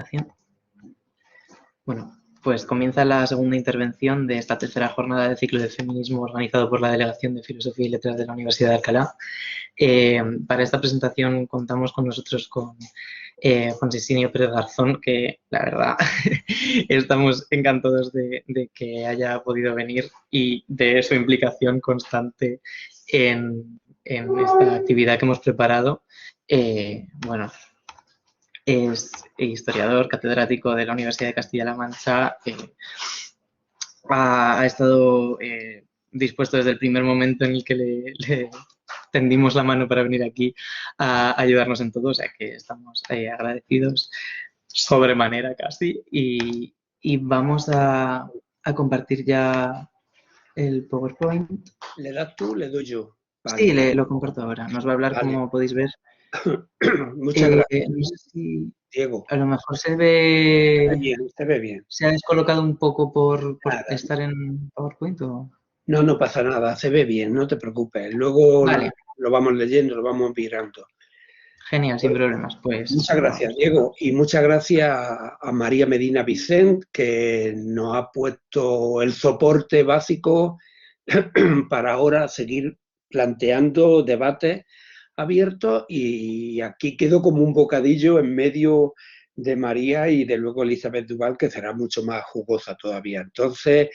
presentación. Bueno, pues comienza la segunda intervención de esta tercera jornada del ciclo de feminismo organizado por la Delegación de Filosofía y Letras de la Universidad de Alcalá. Para esta presentación contamos con nosotros con Juan Sisinio Pérez Garzón, que la verdad estamos encantados de que haya podido venir y de su implicación constante en esta actividad que hemos preparado. Bueno, es historiador, catedrático de la Universidad de Castilla-La Mancha. Ha estado dispuesto desde el primer momento en el que le tendimos la mano para venir aquí a ayudarnos en todo, o sea que estamos agradecidos sobremanera casi. Y vamos a compartir ya el PowerPoint. ¿Le das tú? ¿Le doy yo? Vale. Sí, lo comparto ahora. Nos va a hablar, vale, como podéis ver. Muchas gracias. No sé si Diego. A lo mejor se ve bien, se ve bien. ¿Se ha descolocado un poco por estar en PowerPoint o...? No, no pasa nada, se ve bien, no te preocupes. Luego vale, lo vamos leyendo, lo vamos mirando. Genial, sin problemas. Pues muchas gracias, Diego, y muchas gracias a María Medina Vicent, que nos ha puesto el soporte básico para ahora seguir planteando debates abiertos, y aquí quedo como un bocadillo en medio de María y de luego Elizabeth Duval, que será mucho más jugosa todavía. Entonces,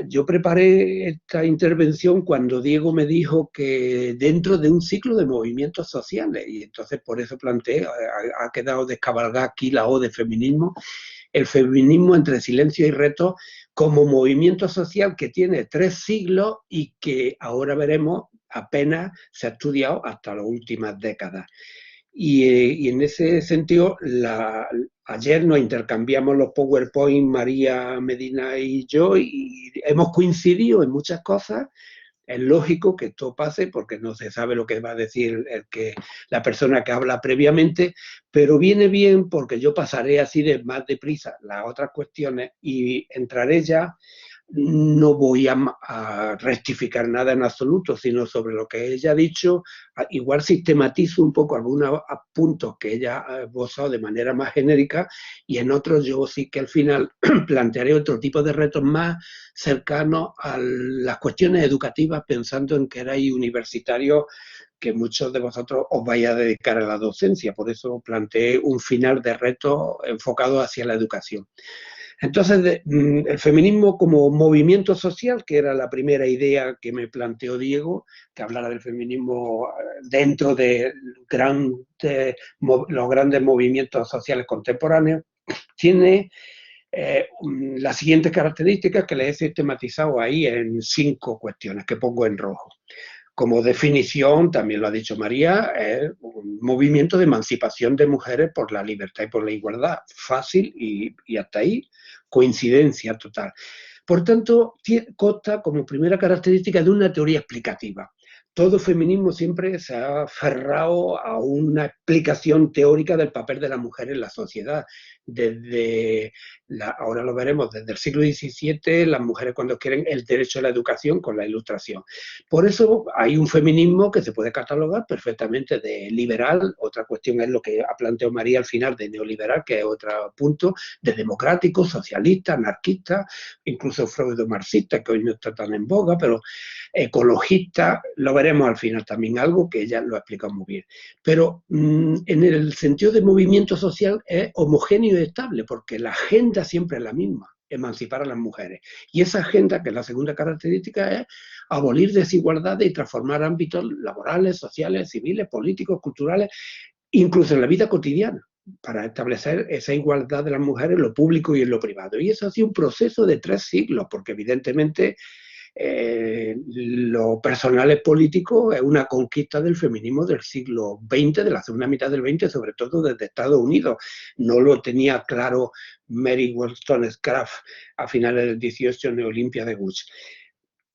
yo preparé esta intervención cuando Diego me dijo que dentro de un ciclo de movimientos sociales, y entonces por eso planteé, ha quedado descabalgada aquí la O de feminismo, el feminismo entre silencio y reto como movimiento social que tiene 3 siglos y que ahora veremos apenas se ha estudiado hasta las últimas décadas. Y en ese sentido, ayer nos intercambiamos los PowerPoint, María Medina y yo, y hemos coincidido en muchas cosas. Es lógico que esto pase porque no se sabe lo que va a decir la persona que habla previamente, pero viene bien porque yo pasaré así de más deprisa las otras cuestiones y entraré ya. No voy a rectificar nada en absoluto, sino sobre lo que ella ha dicho. Igual sistematizo un poco algunos puntos que ella ha esbozado de manera más genérica, y en otros yo sí que al final plantearé otro tipo de retos más cercanos a las cuestiones educativas, pensando en que erais universitarios, que muchos de vosotros os vais a dedicar a la docencia. Por eso planteé un final de retos enfocado hacia la educación. Entonces, el feminismo como movimiento social, que era la primera idea que me planteó Diego, que hablara del feminismo dentro de los grandes movimientos sociales contemporáneos, tiene las siguientes características que les he sistematizado ahí en 5 cuestiones que pongo en rojo. Como definición, también lo ha dicho María, es un movimiento de emancipación de mujeres por la libertad y por la igualdad. Fácil y hasta ahí, coincidencia total. Por tanto, consta como primera característica de una teoría explicativa. Todo feminismo siempre se ha aferrado a una explicación teórica del papel de la mujer en la sociedad. Ahora lo veremos, desde el siglo XVII, las mujeres cuando quieren el derecho a la educación con la Ilustración. Por eso hay un feminismo que se puede catalogar perfectamente de liberal. Otra cuestión es lo que ha planteado María al final de neoliberal, que es otro punto, de democrático, socialista, anarquista, incluso freudo-marxista, que hoy no está tan en boga, pero ecologista. Lo veremos al final también, algo que ella lo ha explicado muy bien. Pero en el sentido de movimiento social es homogéneo y estable, porque la agenda siempre es la misma: emancipar a las mujeres. Y esa agenda, que es la segunda característica, es abolir desigualdades y transformar ámbitos laborales, sociales, civiles, políticos, culturales, incluso en la vida cotidiana, para establecer esa igualdad de las mujeres en lo público y en lo privado. Y eso ha sido un proceso de 3 siglos, porque evidentemente lo personal es político, es una conquista del feminismo del siglo XX, de la segunda mitad del XX, sobre todo desde Estados Unidos. No lo tenía claro Mary Wollstonecraft a finales del XVIII en Olimpia de Bush.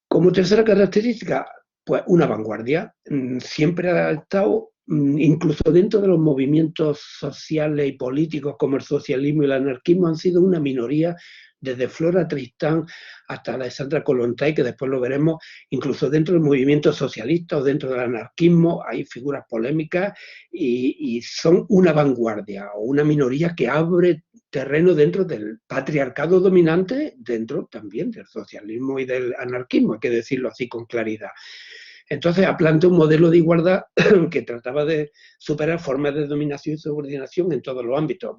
Como tercera característica, pues una vanguardia. Siempre ha estado, incluso dentro de los movimientos sociales y políticos como el socialismo y el anarquismo, han sido una minoría desde Flora Tristán hasta Alexandra Kollontai, que después lo veremos, incluso dentro del movimiento socialista o dentro del anarquismo hay figuras polémicas y son una vanguardia o una minoría que abre terreno dentro del patriarcado dominante, dentro también del socialismo y del anarquismo, hay que decirlo así con claridad. Entonces ha planteado un modelo de igualdad que trataba de superar formas de dominación y subordinación en todos los ámbitos.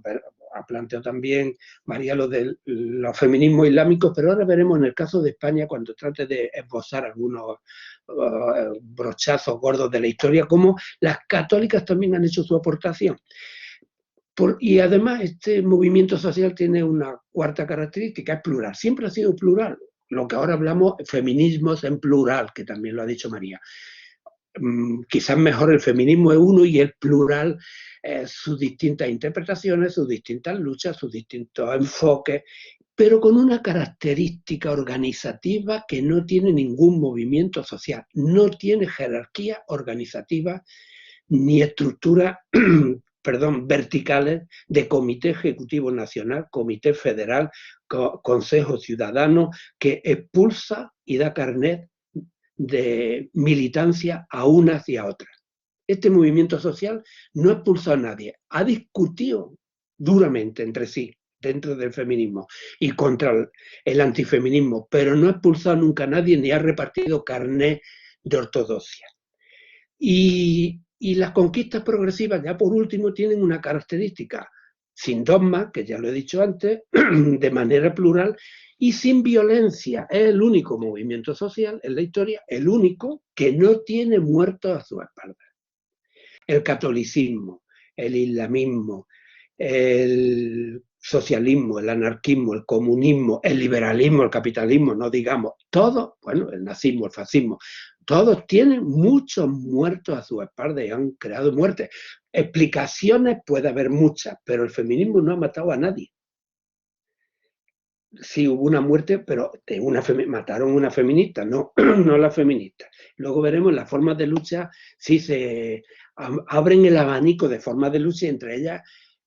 Ha planteado también María lo de los feminismos islámicos, pero ahora veremos en el caso de España, cuando trate de esbozar algunos brochazos gordos de la historia, cómo las católicas también han hecho su aportación. Y además este movimiento social tiene una cuarta característica, es plural, siempre ha sido plural. Lo que ahora hablamos, feminismos en plural, que también lo ha dicho María. Quizás mejor el feminismo es uno y el plural, sus distintas interpretaciones, sus distintas luchas, sus distintos enfoques, pero con una característica organizativa que no tiene ningún movimiento social, no tiene jerarquía organizativa ni estructura verticales de comité ejecutivo nacional, comité federal, consejo ciudadano, que expulsa y da carnet de militancia a unas y a otras. Este movimiento social no ha expulsado a nadie, ha discutido duramente entre sí dentro del feminismo y contra el antifeminismo, pero no ha expulsado nunca a nadie ni ha repartido carnet de ortodoxia. Y las conquistas progresivas, ya por último, tienen una característica, sin dogma, que ya lo he dicho antes, de manera plural y sin violencia. Es el único movimiento social en la historia, el único que no tiene muertos a su espalda. El catolicismo, el islamismo, el socialismo, el anarquismo, el comunismo, el liberalismo, el capitalismo, no digamos, todos, bueno, el nazismo, el fascismo, todos tienen muchos muertos a su espalda y han creado muertes. Explicaciones puede haber muchas, pero el feminismo no ha matado a nadie. Sí hubo una muerte, pero mataron a una feminista, no, no la feminista. Luego veremos las formas de lucha, sí se abren el abanico de formas de lucha y entre ellas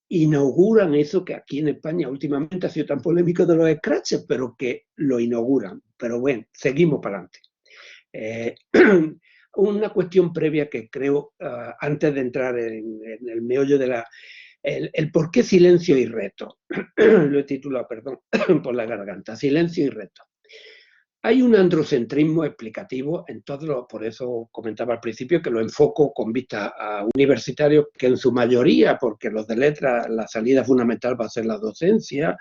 inauguran eso que aquí en España últimamente ha sido tan polémico de los scratches, pero que lo inauguran. Pero bueno, seguimos para adelante. Una cuestión previa que creo, antes de entrar en el meollo de la... El por qué silencio y reto. Lo he titulado, perdón, por la garganta. Silencio y reto. Hay un androcentrismo explicativo en todos los, por eso comentaba al principio que lo enfoco con vista a universitarios que en su mayoría, porque los de letras, la salida fundamental va a ser la docencia,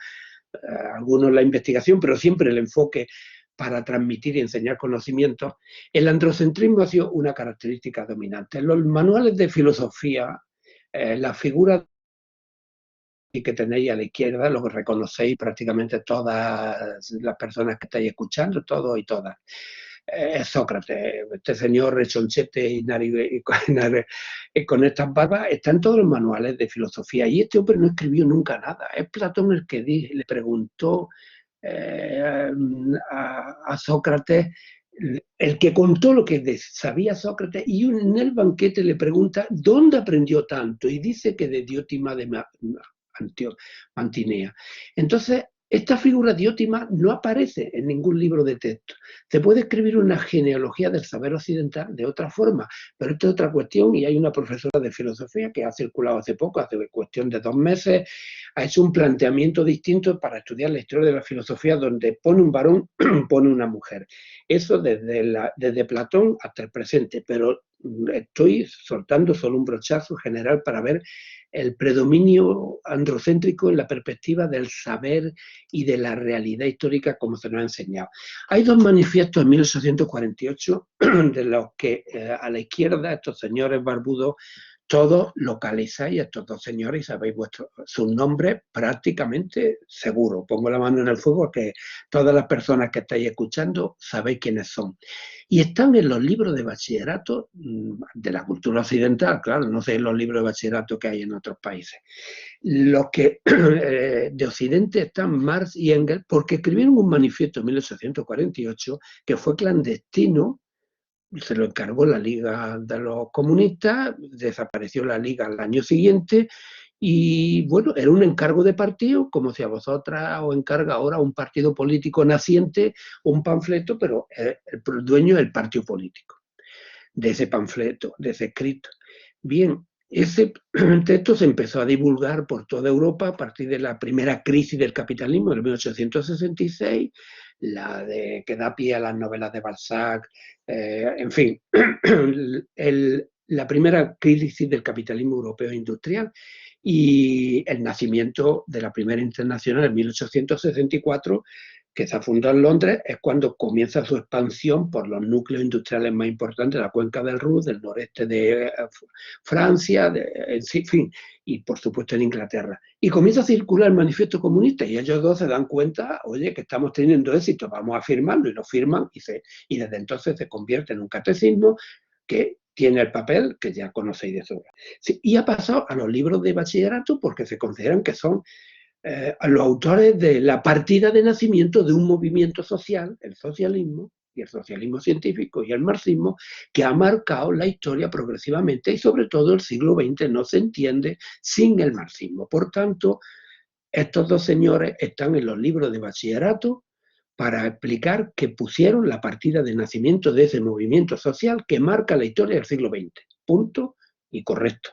algunos la investigación, pero siempre el enfoque para transmitir y enseñar conocimientos. El androcentrismo ha sido una característica dominante. En los manuales de filosofía, la figura que tenéis a la izquierda, lo que reconocéis prácticamente todas las personas que estáis escuchando, todos y todas. Es Sócrates, este señor rechonchete y con estas barbas, está en todos los manuales de filosofía. Y este hombre no escribió nunca nada. Es Platón el que le preguntó a Sócrates, el que contó lo que sabía Sócrates, y en el banquete le pregunta ¿dónde aprendió tanto? Y dice que de Diótima de Mantinea. Entonces, esta figura diótima no aparece en ningún libro de texto. Se puede escribir una genealogía del saber occidental de otra forma, pero esta es otra cuestión y hay una profesora de filosofía que ha circulado hace poco, hace cuestión de 2 meses, ha hecho un planteamiento distinto para estudiar la historia de la filosofía donde pone un varón, pone una mujer. Eso desde Platón hasta el presente, pero estoy soltando solo un brochazo general para ver el predominio androcéntrico en la perspectiva del saber y de la realidad histórica como se nos ha enseñado. Hay 2 manifiestos en 1848 de los que a la izquierda estos señores barbudos todos localizáis a estos 2 señores y sabéis sus nombres prácticamente seguro. Pongo la mano en el fuego que todas las personas que estáis escuchando sabéis quiénes son. Y están en los libros de bachillerato de la cultura occidental, claro, no sé en los libros de bachillerato que hay en otros países. Los que de Occidente están Marx y Engels porque escribieron un manifiesto en 1848 que fue clandestino. Se lo encargó la Liga de los Comunistas, desapareció la Liga al año siguiente Y bueno, era un encargo de partido, como si a vosotras os encarga ahora un partido político naciente un panfleto, pero el dueño es el partido político de ese panfleto, de ese escrito. Bien, ese texto se empezó a divulgar por toda Europa a partir de la primera crisis del capitalismo de 1866, la que da pie a las novelas de Balzac, en fin, la primera crisis del capitalismo europeo industrial y el nacimiento de la primera internacional en 1864, que se fundó en Londres, es cuando comienza su expansión por los núcleos industriales más importantes de la cuenca del Ruhr, del noreste de Francia, en fin, y por supuesto en Inglaterra. Y comienza a circular el manifiesto comunista y ellos dos se dan cuenta, oye, que estamos teniendo éxito, vamos a firmarlo, y lo firman y desde entonces se convierte en un catecismo que tiene el papel que ya conocéis de sobra. Sí, y ha pasado a los libros de bachillerato porque se consideran que son los autores de la partida de nacimiento de un movimiento social, el socialismo, y el socialismo científico y el marxismo, que ha marcado la historia progresivamente y sobre todo el siglo XX no se entiende sin el marxismo. Por tanto, estos dos señores están en los libros de bachillerato para explicar que pusieron la partida de nacimiento de ese movimiento social que marca la historia del siglo XX. Punto y correcto.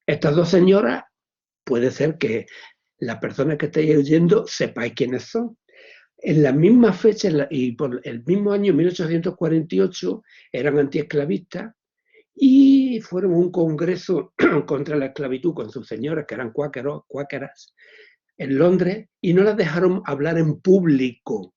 Estas dos señoras puede ser que las personas que estáis oyendo sepáis quiénes son. En la misma fecha y por el mismo año, 1848, eran antiesclavistas y fueron a un congreso contra la esclavitud con sus señoras, que eran cuáqueras, en Londres, y no las dejaron hablar en público.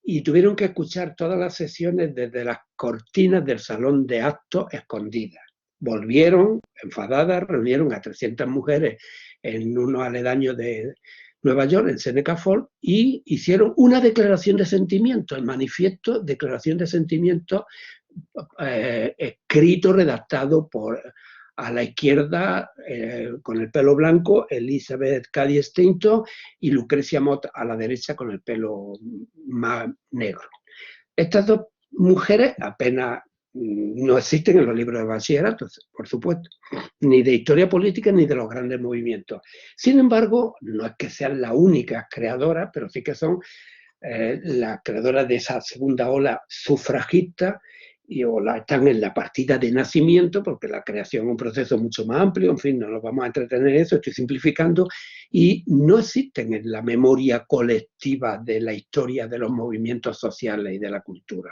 Y tuvieron que escuchar todas las sesiones desde las cortinas del salón de actos escondidas. Volvieron enfadadas, reunieron a 300 mujeres en unos aledaños de Nueva York, en Seneca Falls, y hicieron una declaración de sentimientos, el manifiesto Declaración de Sentimientos, escrito, redactado por a la izquierda, con el pelo blanco, Elizabeth Cady Stanton, y Lucrecia Mott a la derecha con el pelo más negro. Estas dos mujeres apenas no existen en los libros de bachillerato, por supuesto, ni de historia política ni de los grandes movimientos. Sin embargo, no es que sean las únicas creadoras, pero sí que son las creadoras de esa segunda ola sufragista, están en la partida de nacimiento, porque la creación es un proceso mucho más amplio, en fin, no nos vamos a entretener en eso, estoy simplificando, y no existen en la memoria colectiva de la historia de los movimientos sociales y de la cultura.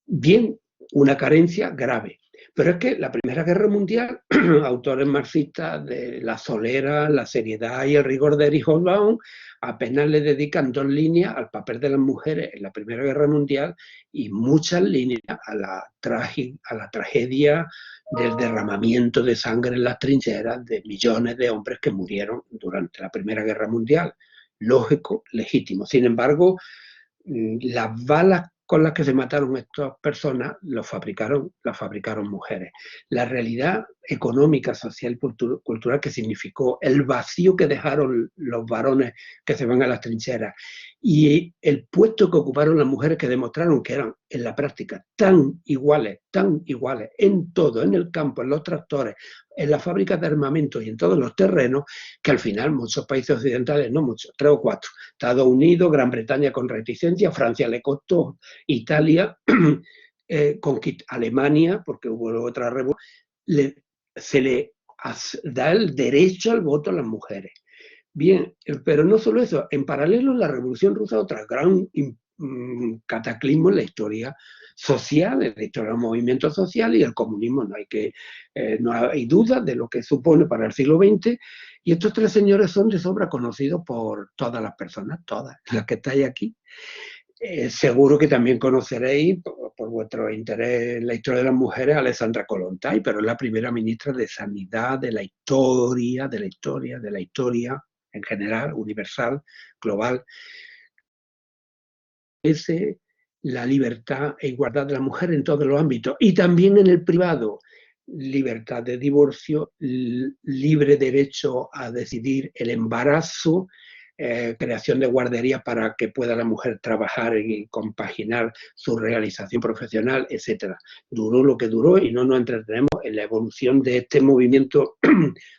Bien, una carencia grave. Pero es que la Primera Guerra Mundial, autores marxistas de La Solera, La Seriedad y el Rigor de Erich Hobsbawm, apenas le dedican 2 líneas al papel de las mujeres en la Primera Guerra Mundial y muchas líneas a la tragedia del derramamiento de sangre en las trincheras de millones de hombres que murieron durante la Primera Guerra Mundial. Lógico, legítimo. Sin embargo, las balas con las que se mataron estas personas las fabricaron mujeres. La realidad económica, social y cultural que significó el vacío que dejaron los varones que se van a las trincheras y el puesto que ocuparon las mujeres que demostraron que eran en la práctica tan iguales en todo, en el campo, en los tractores, en las fábricas de armamento y en todos los terrenos, que al final muchos países occidentales, no muchos, 3 o 4, Estados Unidos, Gran Bretaña con reticencia, Francia le costó, Italia, Alemania, porque hubo otra revolución, se le da el derecho al voto a las mujeres. Bien, pero no solo eso, en paralelo la Revolución Rusa, otra gran cataclismo en la historia social, en la historia del movimiento social, y el comunismo no hay duda de lo que supone para el siglo XX, y estos 3 señores son de sobra conocidos por todas las personas, todas las que estáis aquí. Seguro que también conoceréis, por vuestro interés en la historia de las mujeres, a Alessandra Kollontai, pero es la primera ministra de Sanidad de la historia en general, universal, global. Es la libertad e igualdad de la mujer en todos los ámbitos y también en el privado. Libertad de divorcio, libre derecho a decidir el embarazo, creación de guarderías para que pueda la mujer trabajar y compaginar su realización profesional, etcétera. Duró lo que duró y no nos entretenemos en la evolución de este movimiento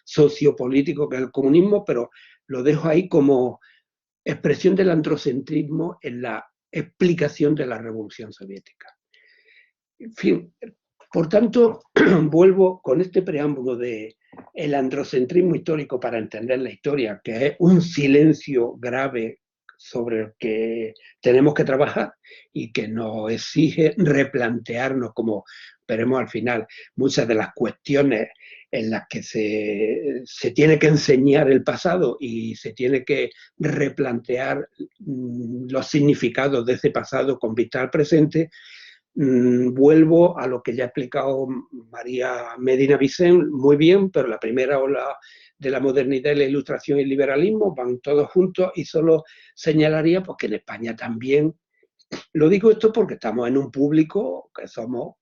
sociopolítico que es el comunismo, pero lo dejo ahí como expresión del androcentrismo en la explicación de la Revolución Soviética. En fin, por tanto, vuelvo con este preámbulo de el androcentrismo histórico para entender la historia, que es un silencio grave sobre el que tenemos que trabajar y que nos exige replantearnos, como veremos al final, muchas de las cuestiones en las que se tiene que enseñar el pasado y se tiene que replantear los significados de ese pasado con vista al presente. Vuelvo a lo que ya ha explicado María Medina Vicent muy bien, pero la primera ola de la modernidad, la ilustración y el liberalismo van todos juntos, y solo señalaría pues, que en España también, lo digo esto porque estamos en un público que estamos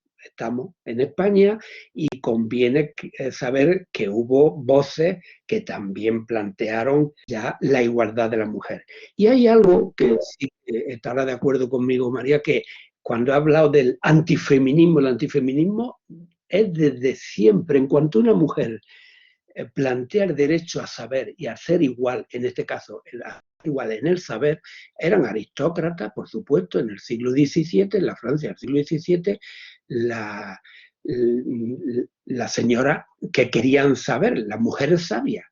en España, y conviene saber que hubo voces que también plantearon ya la igualdad de la mujer. Y hay algo que sí estará de acuerdo conmigo, María, que cuando he hablado del antifeminismo, el antifeminismo es desde siempre. En cuanto una mujer plantea el derecho a saber y a ser igual, en este caso, igual en el saber, eran aristócratas, por supuesto, en el siglo XVII, en la Francia del siglo XVII, la señora que querían saber, las mujeres sabias.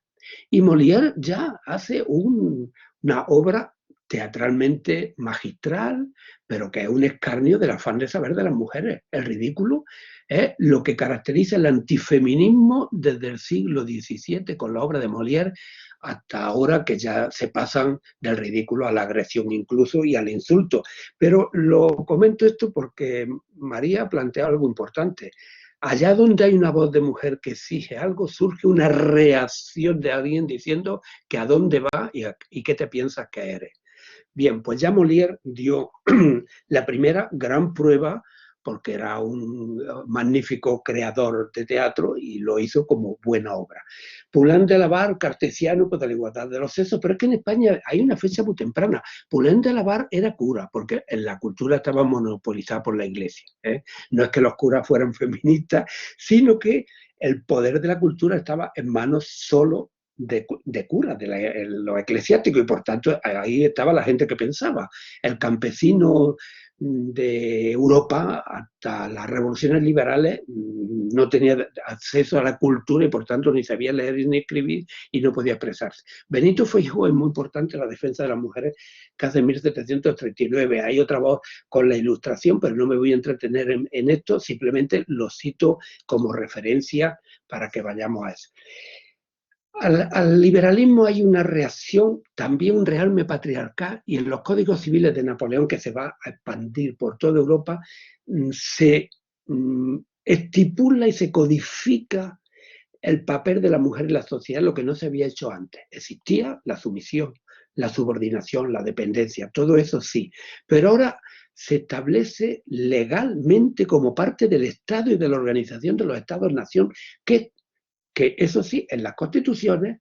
Y Molière ya hace una obra teatralmente magistral, pero que es un escarnio del afán de saber de las mujeres. El ridículo es lo que caracteriza el antifeminismo desde el siglo XVII con la obra de Molière hasta ahora, que ya se pasan del ridículo a la agresión incluso y al insulto. Pero lo comento esto porque María plantea algo importante. Allá donde hay una voz de mujer que exige algo, surge una reacción de alguien diciendo que a dónde va y qué te piensas que eres. Bien, pues ya Molière dio la primera gran prueba, porque era un magnífico creador de teatro y lo hizo como buena obra. Poulain de la Barre, cartesiano, pues de la igualdad de los sexos, pero es que en España hay una fecha muy temprana. Poulain de la Barre era cura, porque en la cultura estaba monopolizada por la Iglesia. No es que los curas fueran feministas, sino que el poder de la cultura estaba en manos solo de curas, de lo eclesiástico, y por tanto ahí estaba la gente que pensaba. El campesino de Europa hasta las revoluciones liberales no tenía acceso a la cultura y por tanto ni sabía leer ni escribir y no podía expresarse. Benito Feijóo es muy importante en la defensa de las mujeres, que hace 1739. Hay otra voz con la Ilustración, pero no me voy a entretener en esto, simplemente lo cito como referencia para que vayamos a eso. Al liberalismo hay una reacción, también un realme patriarcal, y en los códigos civiles de Napoleón, que se va a expandir por toda Europa, se estipula y se codifica el papel de la mujer en la sociedad, lo que no se había hecho antes. Existía la sumisión, la subordinación, la dependencia, todo eso sí, pero ahora se establece legalmente como parte del Estado y de la organización de los Estados-nación, que eso sí, en las constituciones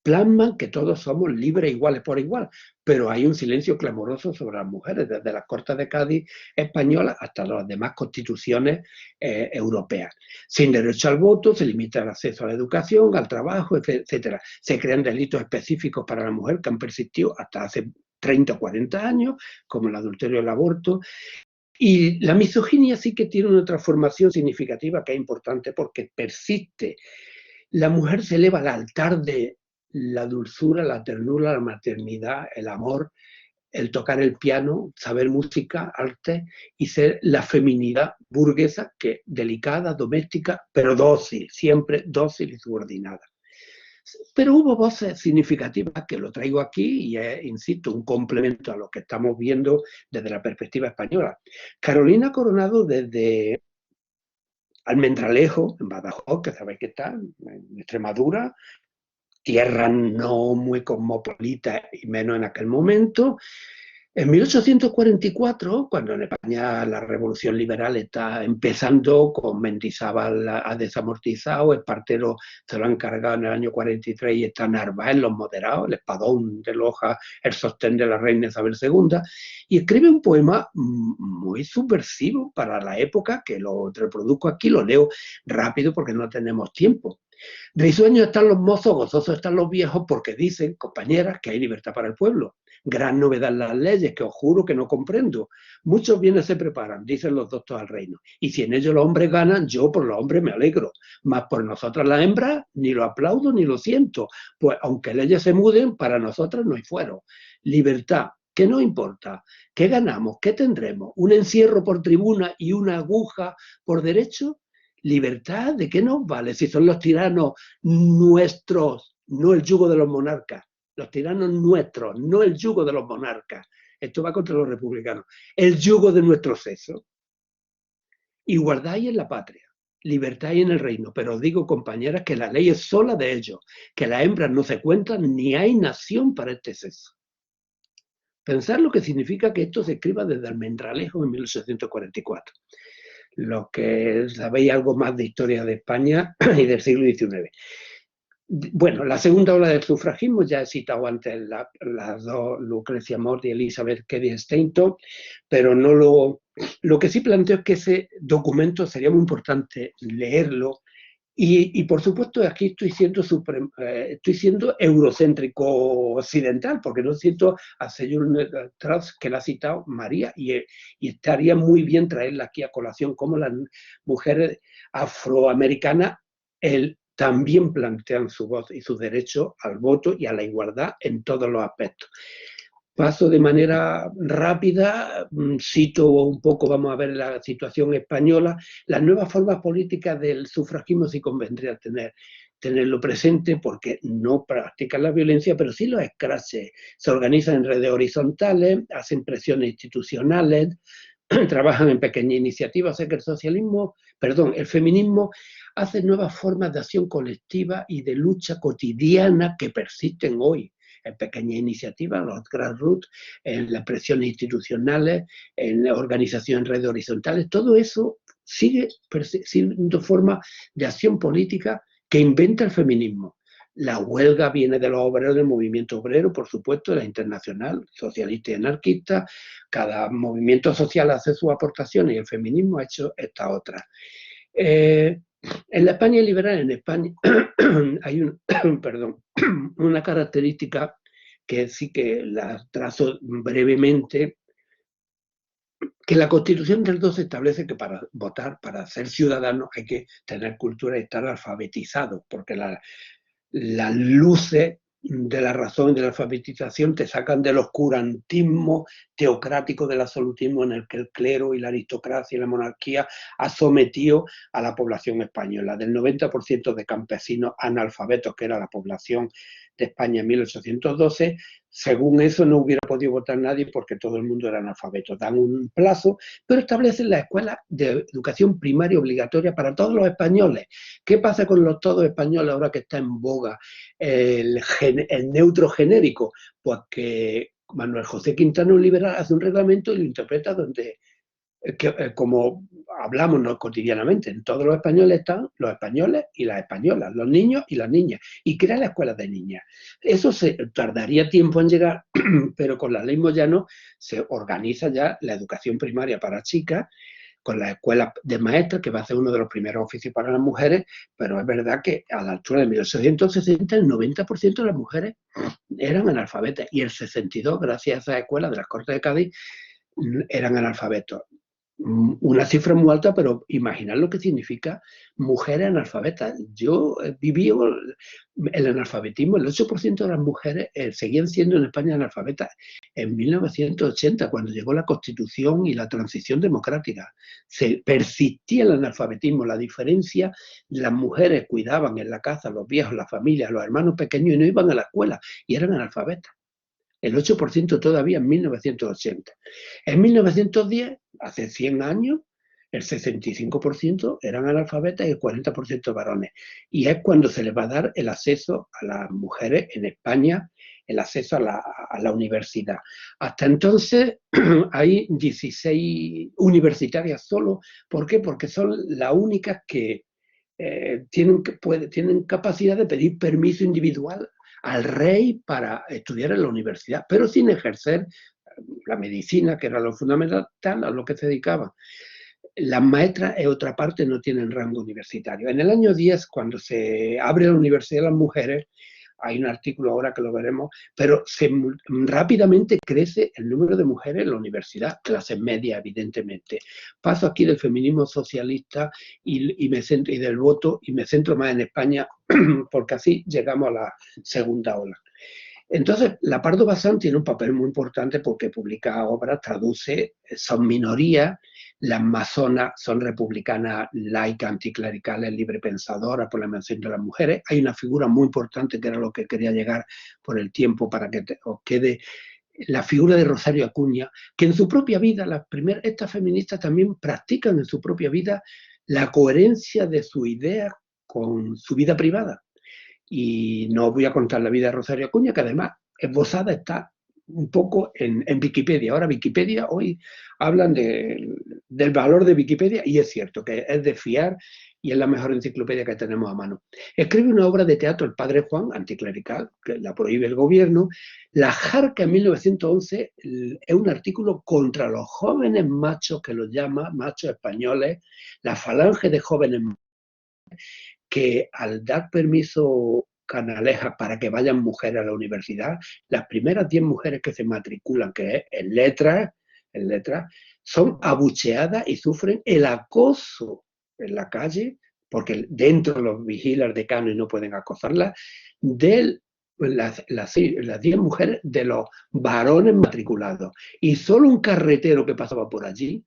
plasman que todos somos libres e iguales por igual, pero hay un silencio clamoroso sobre las mujeres, desde las Cortes de Cádiz españolas hasta las demás constituciones europeas. Sin derecho al voto, se limita el acceso a la educación, al trabajo, etcétera. Se crean delitos específicos para la mujer que han persistido hasta hace 30 o 40 años, como el adulterio y el aborto. Y la misoginia sí que tiene una transformación significativa que es importante porque persiste. La mujer se eleva al altar de la dulzura, la ternura, la maternidad, el amor, el tocar el piano, saber música, arte, y ser la feminidad burguesa, que delicada, doméstica, pero dócil, siempre dócil y subordinada. Pero hubo voces significativas que lo traigo aquí y es, insisto, un complemento a lo que estamos viendo desde la perspectiva española. Carolina Coronado, desde Almendralejo, en Badajoz, que sabéis que está, en Extremadura, tierra no muy cosmopolita y menos en aquel momento, En 1844, cuando en España la revolución liberal está empezando, con Mendizábal ha desamortizado, Espartero se lo ha encargado en el año 43 y está Narváez, los moderados, el espadón de Loja, el sostén de la reina Isabel II, y escribe un poema muy subversivo para la época, que lo reproduzco aquí, lo leo rápido porque no tenemos tiempo. Risueños están los mozos, gozosos están los viejos, porque dicen, compañeras, que hay libertad para el pueblo. Gran novedad en las leyes, que os juro que no comprendo. Muchos bienes se preparan, dicen los doctos al reino. Y si en ellos los hombres ganan, yo por los hombres me alegro. Mas por nosotras las hembras, ni lo aplaudo ni lo siento. Pues aunque leyes se muden, para nosotras no hay fuero. Libertad, ¿qué nos importa? ¿Qué ganamos? ¿Qué tendremos? ¿Un encierro por tribuna y una aguja por derecho? ¿Libertad? ¿De qué nos vale si son los tiranos nuestros, no el yugo de los monarcas? Los tiranos nuestros, no el yugo de los monarcas. Esto va contra los republicanos. El yugo de nuestro sexo. Igualdad hay en la patria, libertad hay en el reino, pero os digo, compañeras, que la ley es sola de ellos, que las hembras no se cuentan, ni hay nación para este sexo. Pensar lo que significa que esto se escriba desde Almendralejo en 1844. Los que sabéis algo más de historia de España y del siglo XIX. Bueno, la segunda ola del sufragismo, ya he citado antes las dos, Lucrecia Mott y Elizabeth Cady Stanton, pero no lo que sí planteo es que ese documento sería muy importante leerlo y por supuesto aquí estoy siendo eurocéntrico occidental, porque no siento a Seymour Strauss, que la ha citado María, y estaría muy bien traerla aquí a colación, como las mujeres afroamericanas también plantean su voz y su derecho al voto y a la igualdad en todos los aspectos. Paso de manera rápida, cito un poco, vamos a ver la situación española. Las nuevas formas políticas del sufragismo sí convendría tenerlo presente, porque no practican la violencia, pero sí los escraches. Se organizan en redes horizontales, hacen presiones institucionales, trabajan en pequeñas iniciativas. O sea que el feminismo hace nuevas formas de acción colectiva y de lucha cotidiana que persisten hoy en pequeñas iniciativas, los grassroots, en las presiones institucionales, en la organización en redes horizontales. Todo eso sigue siendo forma de acción política que inventa el feminismo. La huelga viene de los obreros del movimiento obrero, por supuesto, de la Internacional Socialista y Anarquista. Cada movimiento social hace sus aportaciones y el feminismo ha hecho esta otra. En la España liberal, en España, hay una característica que sí que la trazo brevemente, que la Constitución del 12 establece que para votar, para ser ciudadano, hay que tener cultura y estar alfabetizado, porque las luces de la razón y de la alfabetización te sacan del oscurantismo teocrático, del absolutismo en el que el clero y la aristocracia y la monarquía ha sometido a la población española. Del 90% de campesinos analfabetos, que era la población de España en 1812, según eso no hubiera podido votar nadie porque todo el mundo era analfabeto. Dan un plazo, pero establecen la escuela de educación primaria obligatoria para todos los españoles. ¿Qué pasa con los todos españoles ahora que está en boga el neutro genérico? Pues que Manuel José Quintana, un liberal, hace un reglamento y lo interpreta como hablamos cotidianamente, en todos los españoles están los españoles y las españolas, los niños y las niñas, y crea la escuela de niñas. Eso tardaría tiempo en llegar, pero con la ley Moyano se organiza ya la educación primaria para chicas, con la escuela de maestras, que va a ser uno de los primeros oficios para las mujeres, pero es verdad que a la altura de 1860 el 90% de las mujeres eran analfabetas, y el 62%, gracias a esa escuela de las Cortes de Cádiz, eran analfabetos. Una cifra muy alta, pero imaginad lo que significa mujeres analfabetas. Yo viví el analfabetismo, el 8% de las mujeres seguían siendo en España analfabetas en 1980, cuando llegó la Constitución y la transición democrática. Persistía el analfabetismo. La diferencia, las mujeres cuidaban en la casa, los viejos, la familia, los hermanos pequeños, y no iban a la escuela y eran analfabetas. El 8% todavía en 1980. En 1910, hace 100 años, el 65% eran analfabetas y el 40% varones. Y es cuando se les va a dar el acceso a las mujeres en España, el acceso a la universidad. Hasta entonces hay 16 universitarias solo. ¿Por qué? Porque son las únicas que tienen capacidad de pedir permiso individual al rey para estudiar en la universidad, pero sin ejercer la medicina, que era lo fundamental, a lo que se dedicaban. Las maestras, en otra parte, no tienen rango universitario. En el año 10, cuando se abre la Universidad de las Mujeres, hay un artículo ahora que lo veremos, pero rápidamente crece el número de mujeres en la universidad, clase media, evidentemente. Paso aquí del feminismo socialista y del voto, y me centro más en España, porque así llegamos a la segunda ola. Entonces, la Pardo Bazán tiene un papel muy importante porque publica obras, traduce, son minorías, las masonas son republicanas, laicas, anticlericales, librepensadoras por la mención de las mujeres. Hay una figura muy importante que era lo que quería llegar por el tiempo para que os quede, la figura de Rosario Acuña, que en su propia vida, estas feministas también practican en su propia vida la coherencia de su idea con su vida privada. Y no os voy a contar la vida de Rosario Acuña, que además esbozada está un poco en Wikipedia. Ahora Wikipedia, hoy hablan del valor de Wikipedia y es cierto que es de fiar y es la mejor enciclopedia que tenemos a mano. Escribe una obra de teatro, El Padre Juan, anticlerical, que la prohíbe el gobierno. La Jarca en 1911 es un artículo contra los jóvenes machos, que los llama machos españoles, la falange de jóvenes que al dar permiso Canalejas para que vayan mujeres a la universidad, las primeras 10 mujeres que se matriculan, que es en letras, son abucheadas y sufren el acoso en la calle, porque dentro los vigila el decano y no pueden acosarlas, de las 10 mujeres de los varones matriculados. Y solo un carretero que pasaba por allí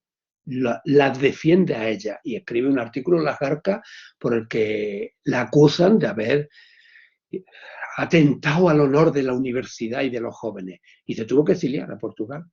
las defiende a ella y escribe un artículo en La Jarca por el que la acusan de haber atentado al honor de la universidad y de los jóvenes. Y se tuvo que exiliar a Portugal.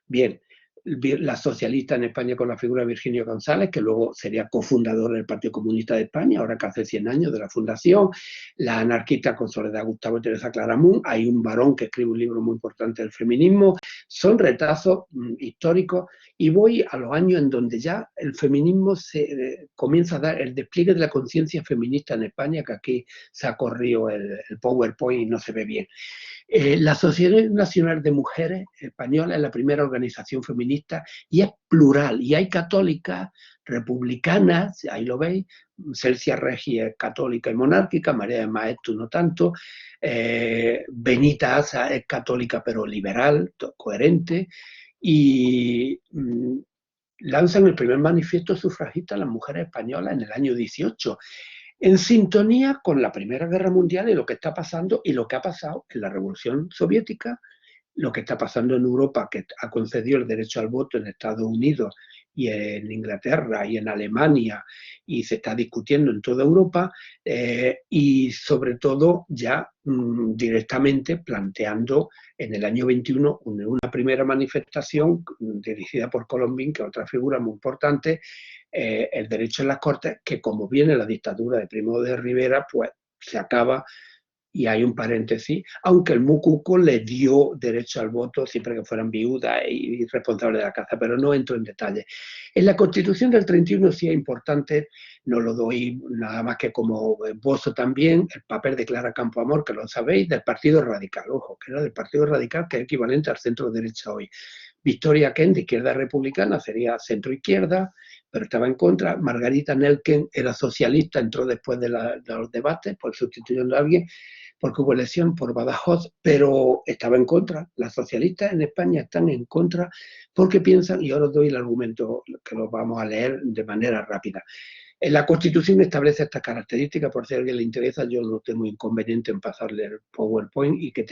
Bien, la socialista en España con la figura de Virginio González, que luego sería cofundador del Partido Comunista de España, ahora que hace 100 años de la fundación, la anarquista con Soledad Gustavo y Teresa Claramunt, hay un varón que escribe un libro muy importante del feminismo, son retazos históricos, y voy a los años en donde ya el feminismo comienza a dar el despliegue de la conciencia feminista en España, que aquí se ha corrido el PowerPoint y no se ve bien. La Sociedad Nacional de Mujeres Española es la primera organización feminista y es plural. Y hay católicas, republicanas, ahí lo veis, Celsia Regi es católica y monárquica, María de Maeztu no tanto, Benita Asa es católica pero liberal, coherente, y lanzan el primer manifiesto sufragista a las mujeres españolas en el año 18, en sintonía con la Primera Guerra Mundial y lo que está pasando y lo que ha pasado en la Revolución Soviética, lo que está pasando en Europa, que ha concedido el derecho al voto en Estados Unidos y en Inglaterra y en Alemania, y se está discutiendo en toda Europa, y sobre todo ya directamente planteando en el año 21 una primera manifestación dirigida por Colombín, que es otra figura muy importante, el derecho en las Cortes, que como viene la dictadura de Primo de Rivera, pues se acaba. Y hay un paréntesis, aunque el Mucuco le dio derecho al voto siempre que fueran viudas y responsables de la caza, pero no entro en detalle. En la Constitución del 31 sí es importante, no lo doy nada más que como esbozo también, el papel de Clara Campoamor, que lo sabéis, del Partido Radical, ojo, que era del Partido Radical, que es equivalente al centro derecha hoy. Victoria Kent, de izquierda republicana, sería centro-izquierda, pero estaba en contra. Margarita Nelken era socialista, entró después de los debates, por sustituyendo a alguien, porque hubo elección por Badajoz, pero estaba en contra. Las socialistas en España están en contra porque piensan, y ahora os doy el argumento que lo vamos a leer de manera rápida. La Constitución establece estas características, por si a alguien le interesa, yo no tengo inconveniente en pasarle el PowerPoint y que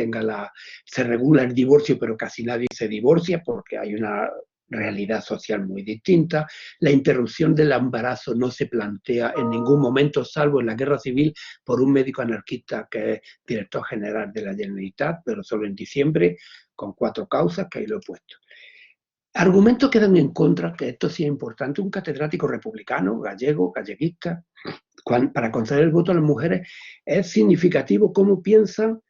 se regula el divorcio, pero casi nadie se divorcia porque hay una realidad social muy distinta. La interrupción del embarazo no se plantea en ningún momento, salvo en la guerra civil, por un médico anarquista que es director general de la Generalitat, pero solo en diciembre, con 4 causas, que ahí lo he puesto. Argumentos que dan en contra, que esto sí es importante, un catedrático republicano, gallego, galleguista, para conceder el voto a las mujeres, es significativo cómo piensan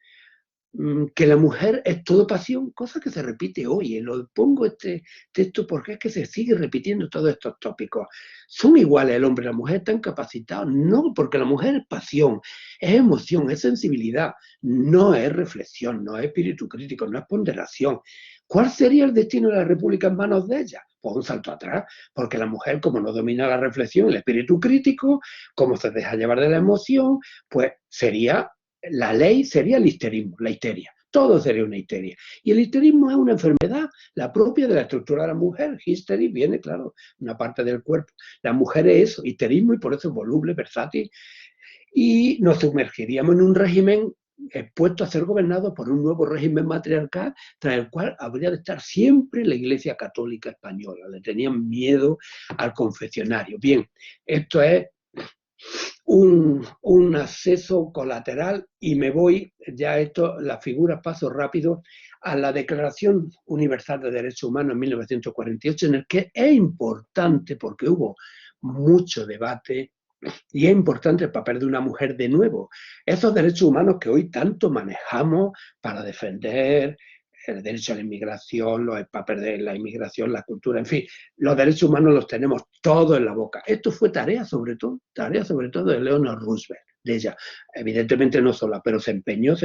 que la mujer es todo pasión, cosa que se repite hoy. Lo pongo este texto porque es que se sigue repitiendo todos estos tópicos. Son iguales el hombre y la mujer, están capacitados, no, porque la mujer es pasión, es emoción, es sensibilidad, no es reflexión, no es espíritu crítico, no es ponderación. ¿Cuál sería el destino de la República en manos de ella? Pues un salto atrás, porque la mujer, como no domina la reflexión, el espíritu crítico, como se deja llevar de la emoción, pues la ley sería el histerismo, la histeria. Todo sería una histeria. Y el histerismo es una enfermedad, la propia de la estructura de la mujer. Histeria viene, claro, una parte del cuerpo. La mujer es eso, histerismo, y por eso es voluble, versátil. Y nos sumergiríamos en un régimen expuesto a ser gobernado por un nuevo régimen matriarcal, tras el cual habría de estar siempre la Iglesia Católica Española. Le tenían miedo al confesionario. Bien, esto es un acceso colateral y me voy, ya esto, la figura, paso rápido, a la Declaración Universal de Derechos Humanos en 1948, en el que es importante, porque hubo mucho debate, y es importante el papel de una mujer de nuevo. Esos derechos humanos que hoy tanto manejamos para defender el derecho a la inmigración, el papel de la inmigración, la cultura, en fin, los derechos humanos los tenemos todos en la boca. Esto fue tarea sobre todo de Eleanor Roosevelt, de ella. Evidentemente no sola, pero se empeñó,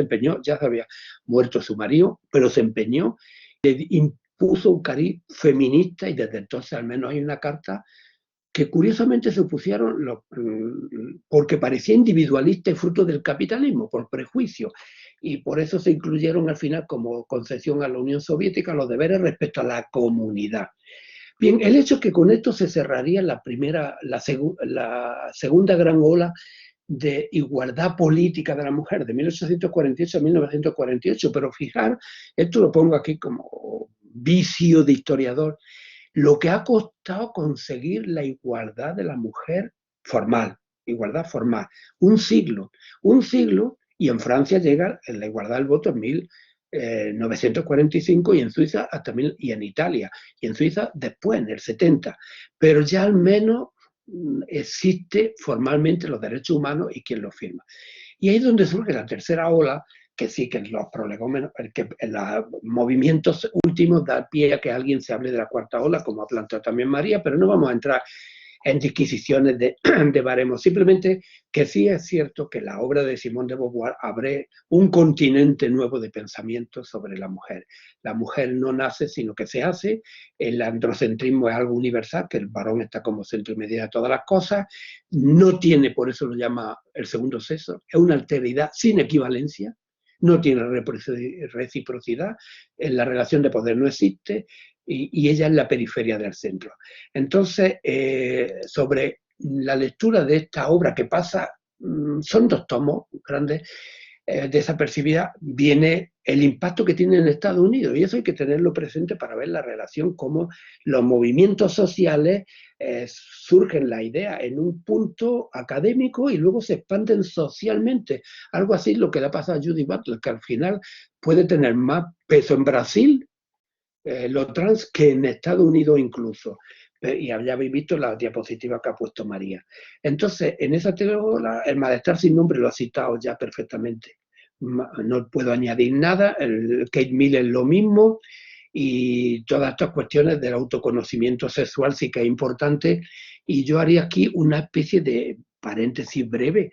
ya se había muerto su marido, pero se empeñó, impuso un cariz feminista y desde entonces al menos hay una carta que curiosamente se opusieron porque parecía individualista y fruto del capitalismo, por prejuicio, y por eso se incluyeron al final como concesión a la Unión Soviética los deberes respecto a la comunidad. Bien, el hecho es que con esto se cerraría la segunda gran ola de igualdad política de la mujer, de 1848 a 1948, pero fijar, esto lo pongo aquí como vicio de historiador, lo que ha costado conseguir la igualdad de la mujer formal, igualdad formal, un siglo, y en Francia llega la igualdad del voto en 1945 y en Suiza y en Italia, y en Suiza después, en el 70, pero ya al menos existe formalmente los derechos humanos y quien los firma. Y ahí es donde surge la tercera ola, que sí que en los prolegómenos, que en los movimientos últimos da pie a que alguien se hable de la cuarta ola, como ha planteado también María, pero no vamos a entrar en disquisiciones de baremos, simplemente que sí es cierto que la obra de Simone de Beauvoir abre un continente nuevo de pensamiento sobre la mujer. La mujer no nace, sino que se hace. El androcentrismo es algo universal, que el varón está como centro y medida de todas las cosas, no tiene, por eso lo llama el segundo sexo, es una alteridad sin equivalencia, no tiene reciprocidad, en la relación de poder no existe, y ella es la periferia del centro. Entonces, sobre la lectura de esta obra que pasa, son 2 tomos grandes, desapercibida, viene el impacto que tiene en Estados Unidos, y eso hay que tenerlo presente para ver la relación, cómo los movimientos sociales surgen la idea en un punto académico y luego se expanden socialmente. Algo así lo que le pasa a Judy Butler, que al final puede tener más peso en Brasil, lo trans, que en Estados Unidos incluso. Y ya habéis visto la diapositiva que ha puesto María. Entonces, en esa teoría, el malestar sin nombre lo ha citado ya perfectamente. No puedo añadir nada. Kate Miller lo mismo. Y todas estas cuestiones del autoconocimiento sexual sí que es importante. Y yo haría aquí una especie de paréntesis breve.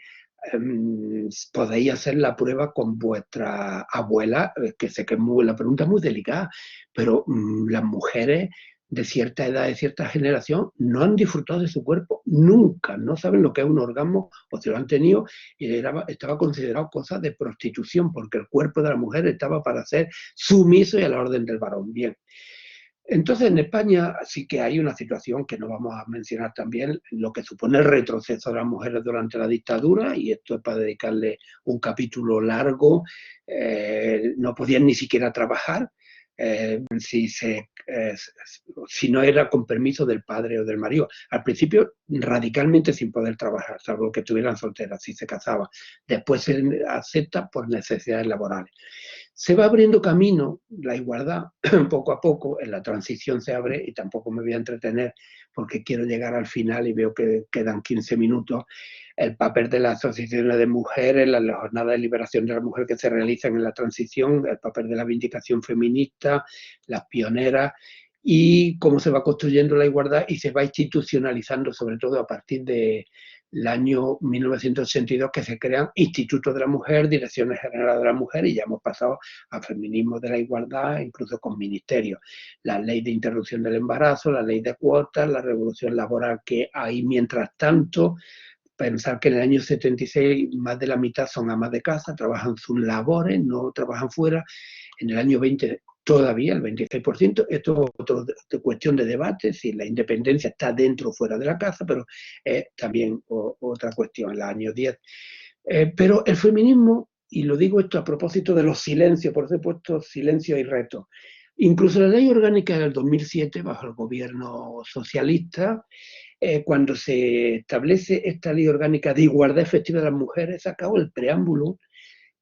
Podéis hacer la prueba con vuestra abuela, que sé que la pregunta es muy delicada, pero las mujeres de cierta edad, de cierta generación, no han disfrutado de su cuerpo nunca, no saben lo que es un orgasmo, o si lo han tenido, y estaba considerado cosa de prostitución, porque el cuerpo de la mujer estaba para ser sumiso y a la orden del varón. Bien. Entonces, en España sí que hay una situación que no vamos a mencionar también, lo que supone el retroceso de las mujeres durante la dictadura, y esto es para dedicarle un capítulo largo. No podían ni siquiera trabajar si no era con permiso del padre o del marido. Al principio, radicalmente sin poder trabajar, salvo que estuvieran solteras, si se casaban. Después se acepta por necesidades laborales. Se va abriendo camino la igualdad poco a poco, en la transición se abre, y tampoco me voy a entretener porque quiero llegar al final y veo que quedan 15 minutos, el papel de las asociaciones de mujeres, las jornadas de liberación de la mujer que se realizan en la transición, el papel de la vindicación feminista, las pioneras, y cómo se va construyendo la igualdad y se va institucionalizando, sobre todo a partir de el año 1982, que se crean institutos de la mujer, direcciones generales de la mujer, y ya hemos pasado a feminismo de la igualdad, incluso con ministerios. La ley de interrupción del embarazo, la ley de cuotas, la revolución laboral que hay mientras tanto. Pensar que en el año 76 más de la mitad son amas de casa, trabajan sus labores, no trabajan fuera. En el año 20 todavía el 26%. Esto es otra cuestión de debate, si la independencia está dentro o fuera de la casa, pero es también otra cuestión en los años 10. Pero el feminismo, y lo digo esto a propósito de los silencios, por eso he puesto silencio y reto. Incluso la ley orgánica del 2007, bajo el gobierno socialista, cuando se establece esta ley orgánica de igualdad efectiva de las mujeres, se acabó el preámbulo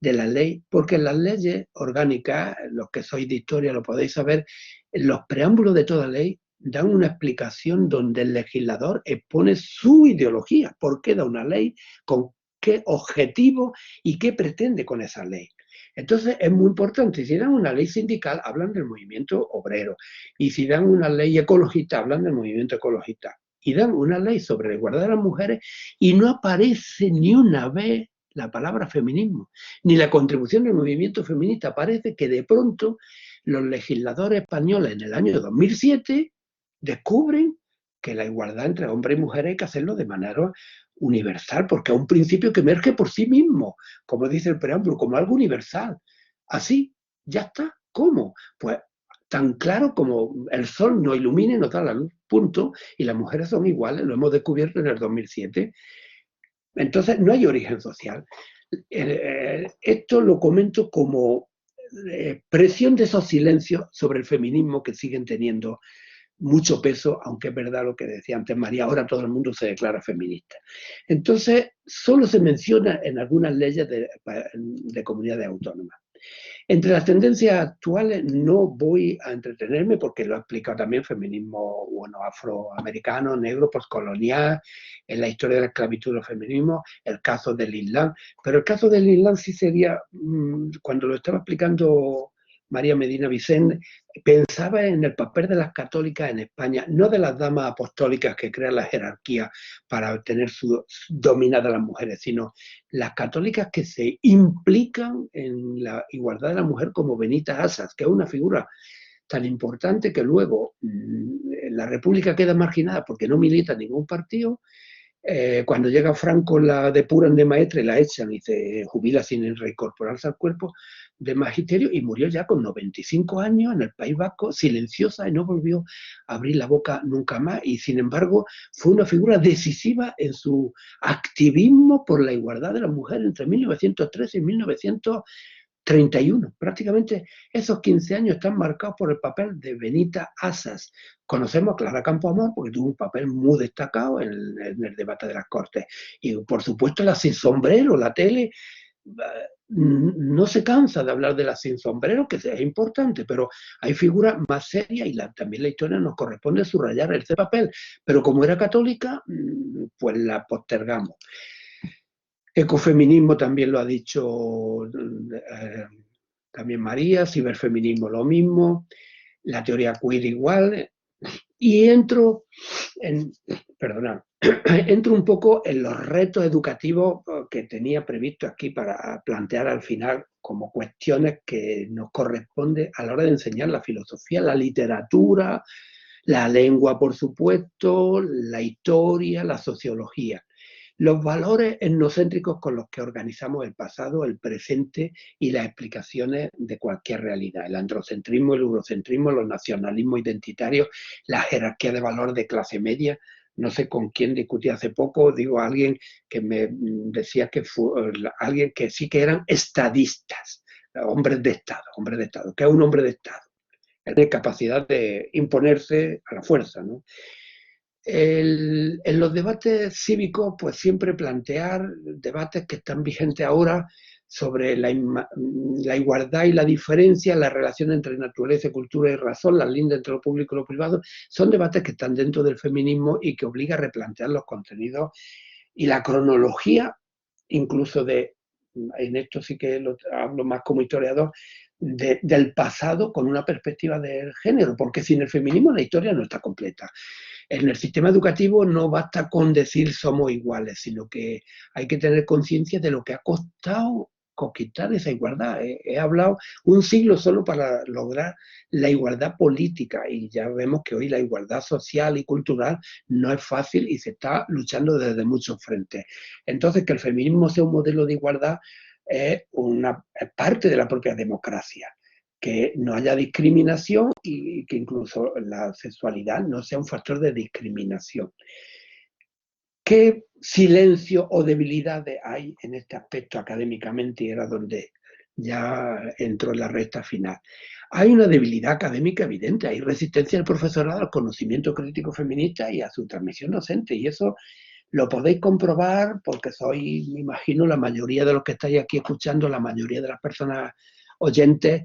de la ley, porque en las leyes orgánicas, los que sois de historia lo podéis saber, en los preámbulos de toda ley dan una explicación donde el legislador expone su ideología, por qué da una ley, con qué objetivo y qué pretende con esa ley. Entonces es muy importante, si dan una ley sindical, hablan del movimiento obrero, y si dan una ley ecologista, hablan del movimiento ecologista, y dan una ley sobre la igualdad de las mujeres y no aparece ni una vez la palabra feminismo, ni la contribución del movimiento feminista. Parece que de pronto los legisladores españoles en el año 2007 descubren que la igualdad entre hombres y mujeres hay que hacerlo de manera universal, porque es un principio que emerge por sí mismo, como dice el preámbulo, como algo universal. Así, ya está. ¿Cómo? Pues tan claro como el sol nos ilumina y nos da la luz, punto, y las mujeres son iguales, lo hemos descubierto en el 2007. Entonces, no hay origen social. Esto lo comento como presión de esos silencios sobre el feminismo que siguen teniendo mucho peso, aunque es verdad lo que decía antes María, ahora todo el mundo se declara feminista. Entonces, solo se menciona en algunas leyes de comunidades autónomas. Entre las tendencias actuales no voy a entretenerme porque lo ha explicado también feminismo afroamericano, negro, postcolonial, en la historia de la esclavitud los feminismos, el caso del Islam. Pero el caso del Islam sí sería, cuando lo estaba explicando María Medina Vicente, pensaba en el papel de las católicas en España, no de las damas apostólicas que crean la jerarquía para tener dominada a las mujeres, sino las católicas que se implican en la igualdad de la mujer, como Benita Asas, que es una figura tan importante que luego la República queda marginada porque no milita en ningún partido. Cuando llega Franco la depuran de maestra y la echan y se jubila sin reincorporarse al cuerpo de magisterio, y murió ya con 95 años en el País Vasco, silenciosa, y no volvió a abrir la boca nunca más, y sin embargo fue una figura decisiva en su activismo por la igualdad de la mujer entre 1913 y 1931. Prácticamente esos 15 años están marcados por el papel de Benita Asas. Conocemos a Clara Campoamor porque tuvo un papel muy destacado en el debate de las Cortes. Y por supuesto la sin sombrero, la tele no se cansa de hablar de la sin sombrero, que es importante, pero hay figuras más serias y también la historia nos corresponde subrayar ese papel. Pero como era católica, pues la postergamos. Ecofeminismo también lo ha dicho también María, ciberfeminismo lo mismo, la teoría queer igual, y entro un poco en los retos educativos que tenía previsto aquí para plantear al final como cuestiones que nos corresponde a la hora de enseñar la filosofía, la literatura, la lengua, por supuesto, la historia, la sociología. Los valores etnocéntricos con los que organizamos el pasado, el presente y las explicaciones de cualquier realidad. El androcentrismo, el eurocentrismo, los nacionalismos identitarios, la jerarquía de valor de clase media. No sé con quién discutí hace poco, digo a alguien que me decía que fue alguien que sí que eran estadistas, hombres de Estado. ¿Qué es un hombre de Estado? Tiene capacidad de imponerse a la fuerza, ¿no? En los debates cívicos, pues siempre plantear debates que están vigentes ahora sobre la igualdad y la diferencia, la relación entre naturaleza, cultura y razón, las líneas entre lo público y lo privado, son debates que están dentro del feminismo y que obliga a replantear los contenidos y la cronología, incluso en esto sí que hablo más como historiador, del pasado con una perspectiva del género, porque sin el feminismo la historia no está completa. En el sistema educativo no basta con decir somos iguales, sino que hay que tener conciencia de lo que ha costado conquistar esa igualdad. He hablado un siglo solo para lograr la igualdad política y ya vemos que hoy la igualdad social y cultural no es fácil y se está luchando desde muchos frentes. Entonces, que el feminismo sea un modelo de igualdad es parte de la propia democracia. Que no haya discriminación y que incluso la sexualidad no sea un factor de discriminación. ¿Qué silencio o debilidades hay en este aspecto académicamente? Y era donde ya entró en la recta final. Hay una debilidad académica evidente, hay resistencia del profesorado al conocimiento crítico feminista y a su transmisión docente, y eso lo podéis comprobar porque sois, me imagino, la mayoría de los que estáis aquí escuchando, la mayoría de las personas oyentes,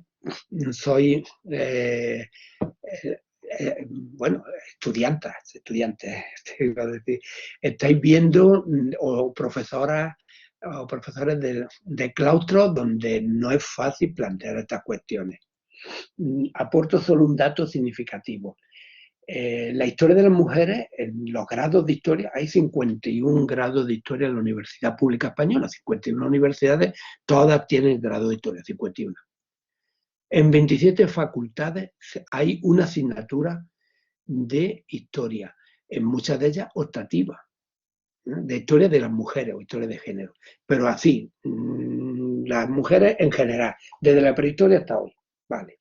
soy, bueno, estudiantes, iba a decir, estáis viendo o profesoras o profesores de claustro donde no es fácil plantear estas cuestiones. Aporto solo un dato significativo. La historia de las mujeres, en los grados de historia, hay 51 grados de historia en la Universidad Pública Española, 51 universidades, todas tienen grado de historia, 51. En 27 facultades hay una asignatura de historia, en muchas de ellas optativa, de historia de las mujeres o historia de género. Pero así, las mujeres en general, desde la prehistoria hasta hoy. Vale.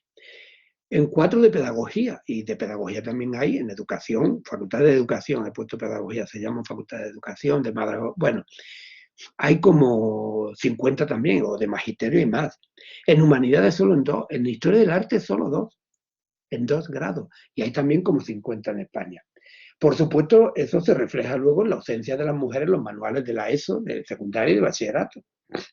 En 4 de pedagogía, y de pedagogía también hay en educación, facultad de educación, he puesto pedagogía, se llaman facultad de educación, de madre, bueno, hay como 50 también, o de magisterio y más. En humanidades solo en 2, en historia del arte solo 2, en 2 grados, y hay también como 50 en España. Por supuesto, eso se refleja luego en la ausencia de las mujeres en los manuales de la ESO, de secundaria y de bachillerato.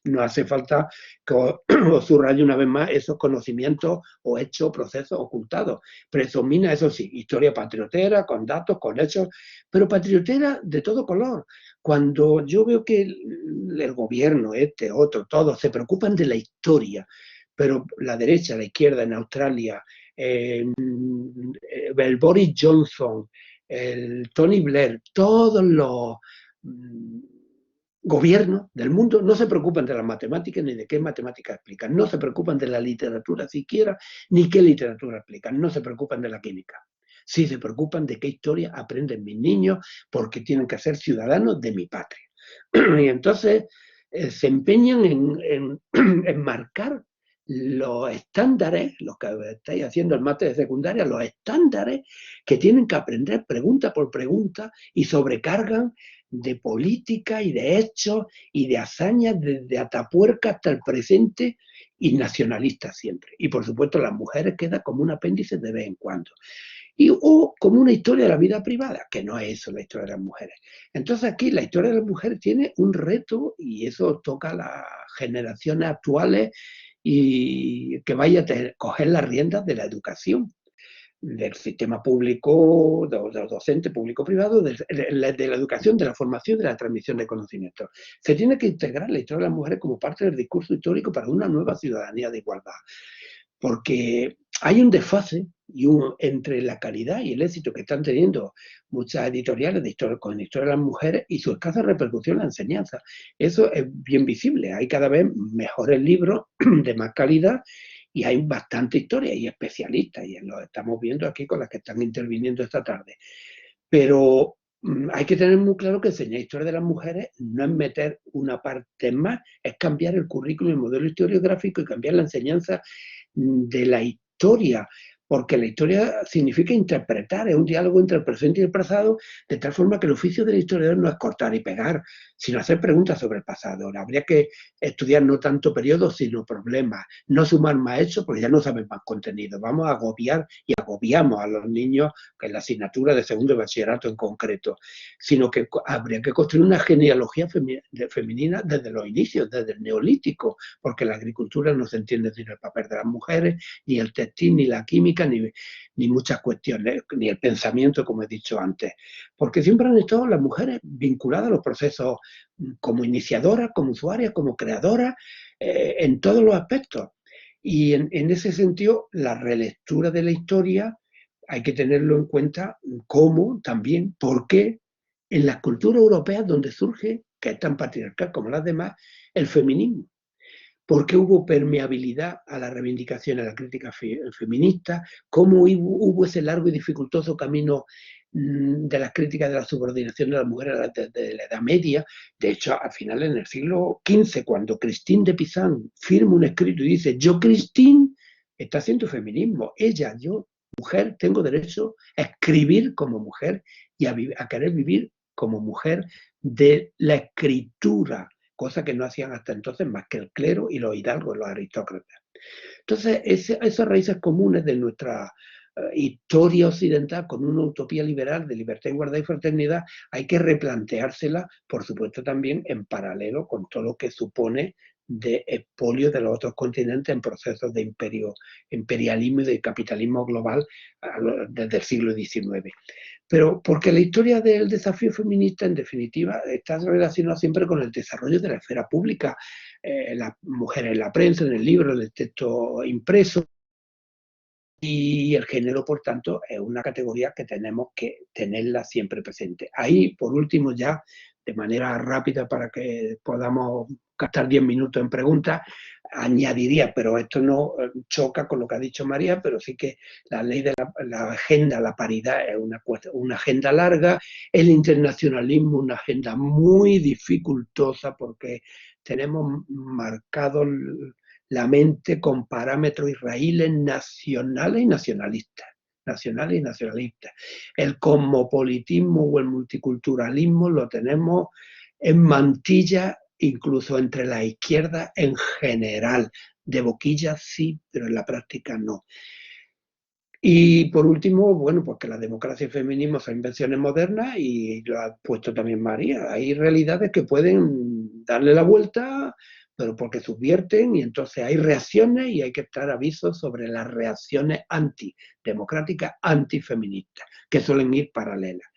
No hace falta que os subraye una vez más esos conocimientos o hechos, procesos ocultados. Predomina, eso sí, historia patriotera, con datos, con hechos, pero patriotera de todo color. Cuando yo veo que el gobierno, otro, todos se preocupan de la historia, pero la derecha, la izquierda en Australia, el Boris Johnson, el Tony Blair, todos los gobiernos del mundo no se preocupan de las matemáticas ni de qué matemáticas explican, no se preocupan de la literatura siquiera, ni qué literatura explican, no se preocupan de la química. Sí se preocupan de qué historia aprenden mis niños porque tienen que ser ciudadanos de mi patria. Y entonces se empeñan en marcar los estándares, los que estáis haciendo el máster de secundaria, los estándares que tienen que aprender pregunta por pregunta y sobrecargan de política y de hechos y de hazañas desde Atapuerca hasta el presente y nacionalistas siempre. Y por supuesto las mujeres quedan como un apéndice de vez en cuando. O como una historia de la vida privada, que no es eso la historia de las mujeres. Entonces aquí la historia de las mujeres tiene un reto y eso toca a las generaciones actuales y que vaya a coger las riendas de la educación, del sistema público, de los docentes público-privado, de la educación, de la formación, de la transmisión de conocimientos. Se tiene que integrar la historia de las mujeres como parte del discurso histórico para una nueva ciudadanía de igualdad. Porque hay un desfase entre la calidad y el éxito que están teniendo muchas editoriales con historia de las mujeres y su escasa repercusión en la enseñanza. Eso es bien visible. Hay cada vez mejores libros de más calidad y hay bastante historia y especialistas, y lo estamos viendo aquí con las que están interviniendo esta tarde. Pero hay que tener muy claro que enseñar historia de las mujeres no es meter una parte más, es cambiar el currículum y el modelo historiográfico y cambiar la enseñanza de la historia, porque la historia significa interpretar, es un diálogo entre el presente y el pasado, de tal forma que el oficio del historiador no es cortar y pegar, sino hacer preguntas sobre el pasado. Ahora, habría que estudiar no tanto periodos, sino problemas, no sumar más hechos, porque ya no saben más contenido. Vamos a agobiar y a agobiamos a los niños en la asignatura de segundo de bachillerato en concreto, sino que habría que construir una genealogía femenina desde los inicios, desde el neolítico, porque la agricultura no se entiende sin el papel de las mujeres, ni el textil, ni la química, ni muchas cuestiones, ni el pensamiento, como he dicho antes, porque siempre han estado las mujeres vinculadas a los procesos como iniciadoras, como usuarias, como creadoras, en todos los aspectos. Y en ese sentido, la relectura de la historia hay que tenerlo en cuenta como también, por qué en las culturas europeas donde surge, que es tan patriarcal como las demás, el feminismo. ¿Por qué hubo permeabilidad a la reivindicación, a la crítica feminista? ¿Cómo hubo ese largo y dificultoso camino de las críticas de la subordinación de las mujeres desde la Edad Media? De hecho, al final, en el siglo XV, cuando Christine de Pizan firma un escrito y dice, yo, Christine, está haciendo feminismo. Ella, yo, mujer, tengo derecho a escribir como mujer y a querer vivir como mujer de la escritura, cosa que no hacían hasta entonces más que el clero y los hidalgos, los aristócratas. Entonces, esas raíces comunes de nuestra historia occidental con una utopía liberal de libertad, igualdad y fraternidad, hay que replanteársela, por supuesto, también en paralelo con todo lo que supone de expolio de los otros continentes en procesos de imperialismo y de capitalismo global desde el siglo XIX. Pero porque la historia del desafío feminista, en definitiva, está relacionada siempre con el desarrollo de la esfera pública, las mujeres en la prensa, en el libro, en el texto impreso, y el género, por tanto, es una categoría que tenemos que tenerla siempre presente. Ahí, por último, ya de manera rápida para que podamos gastar 10 minutos en preguntas, añadiría, pero esto no choca con lo que ha dicho María, pero sí que la ley de la agenda, la paridad es una agenda larga, el internacionalismo una agenda muy dificultosa porque tenemos marcado la mente con parámetros israelíes nacionales y nacionalistas. Nacionales y nacionalistas. El cosmopolitismo o el multiculturalismo lo tenemos en mantilla, incluso entre la izquierda en general. De boquilla sí, pero en la práctica no. Y por último, bueno, pues que la democracia y el feminismo son invenciones modernas y lo ha puesto también María. Hay realidades que pueden darle la vuelta, pero porque subvierten y entonces hay reacciones y hay que estar avisos sobre las reacciones antidemocráticas, antifeministas, que suelen ir paralelas.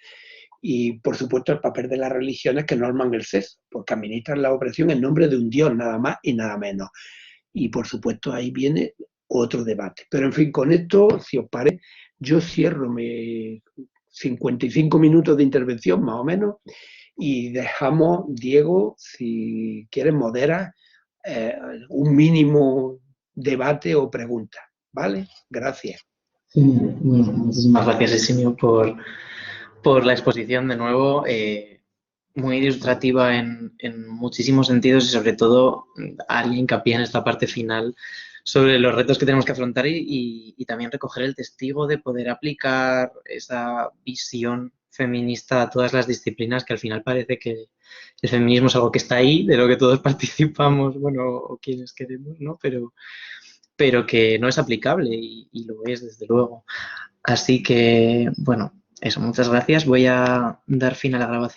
Y por supuesto el papel de las religiones que norman el sexo, porque administran la opresión en nombre de un Dios, nada más y nada menos. Y por supuesto ahí viene otro debate. Pero en fin, con esto, si os parece, yo cierro mis 55 minutos de intervención, más o menos, y dejamos, Diego, si quieres, modera un mínimo debate o pregunta. ¿Vale? Gracias. Sí, bueno, muchísimas gracias, Eximio, por la exposición de nuevo, muy ilustrativa en muchísimos sentidos y sobre todo haría hincapié en esta parte final sobre los retos que tenemos que afrontar y también recoger el testigo de poder aplicar esa visión feminista a todas las disciplinas, que al final parece que el feminismo es algo que está ahí, de lo que todos participamos, bueno, o quienes queremos, ¿no? Pero que no es aplicable y lo es, desde luego. Así que, bueno, eso, muchas gracias. Voy a dar fin a la grabación.